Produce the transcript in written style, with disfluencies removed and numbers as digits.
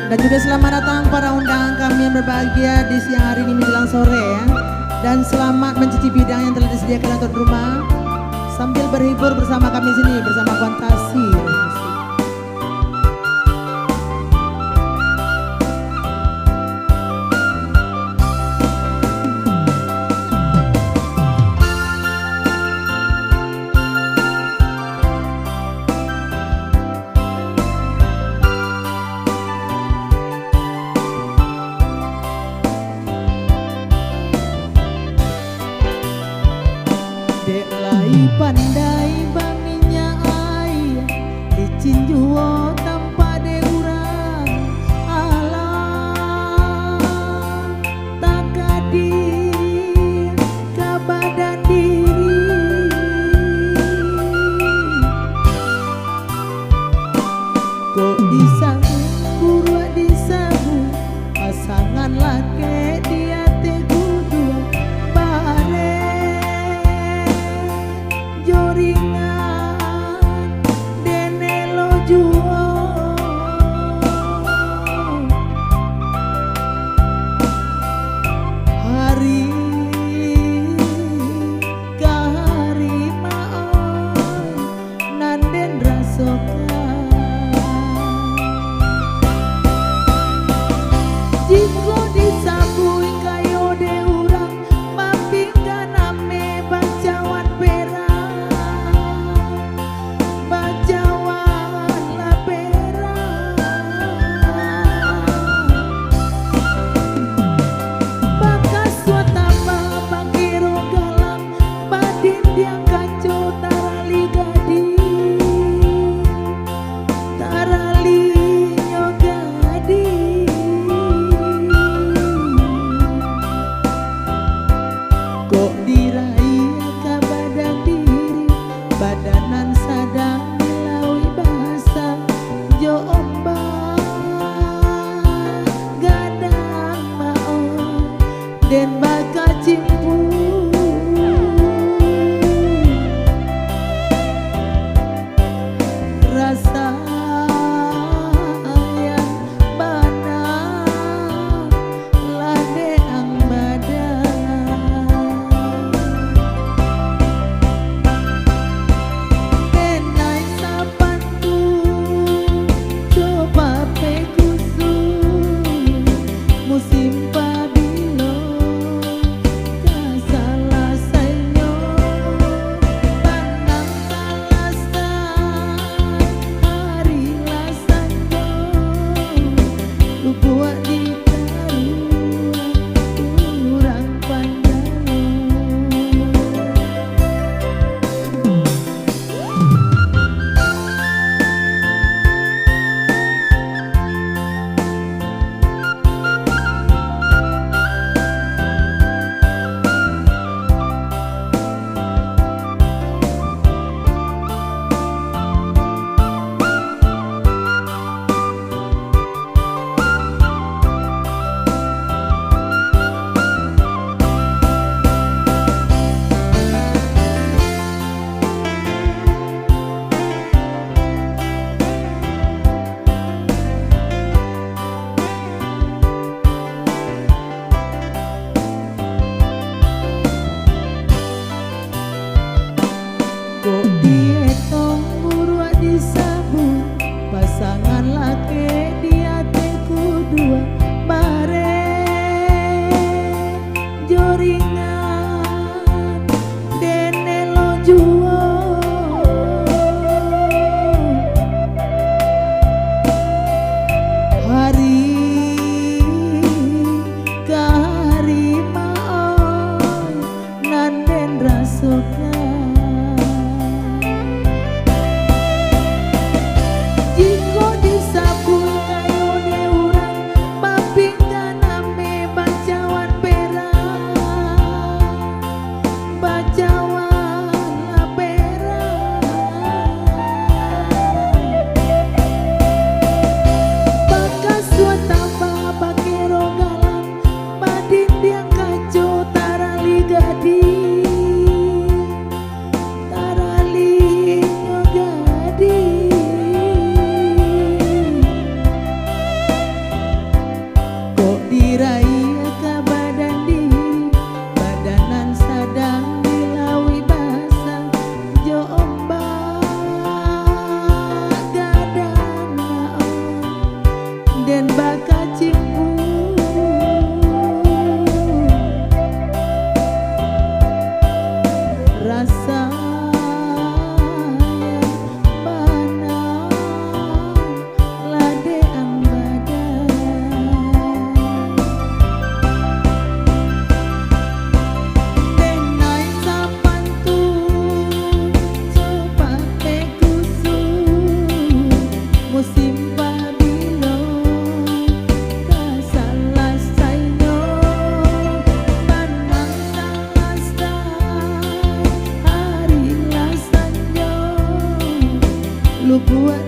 Dan juga selamat datang para undangan kami yang berbahagia di siang hari ini menjelang sore ya. Dan selamat mencicipi hidangan yang telah disediakan untuk rumah sambil berhibur bersama kami sini bersama Fantasi. Dek lai pandai baminya ayah licin juo tanpa de urang alam tak kadir ke badan diri kok disanggung buruak disanggung pasangan laki dia teguh dua bare joringan dene lo juo hari ke hari maon nanden rasokan jiko disambui kayo de urang mapinggan ame bacawan perang bacawan la perang bakas watama bangkiro galang badin diang kaco tarali gadi tarali nyogadi kok diraya ke badan diri badanan sadang dilaui bahasa jo ombak gadang maon den baka cimpu rasa yang bana ladeang badan denai sapantu coba pekusu musim pabilo kasalah sayo pandang kalasan hari lasan do lu buat di urang panjalo. Kok dietong buruak disabung pasangan laki dia teku dua bare joringan dene lo juo hari ke hari maon nanden rasokan jiko disabui kayo de urang mapinggan ame bacawan perang bacawan la perang bakas watama bakero galang badin diang kaco tarali gadi rasa panang ladean badan denai sapantun coba tekusun musim pabilo kasalah sayo manang salasai hari lasanyo lu buat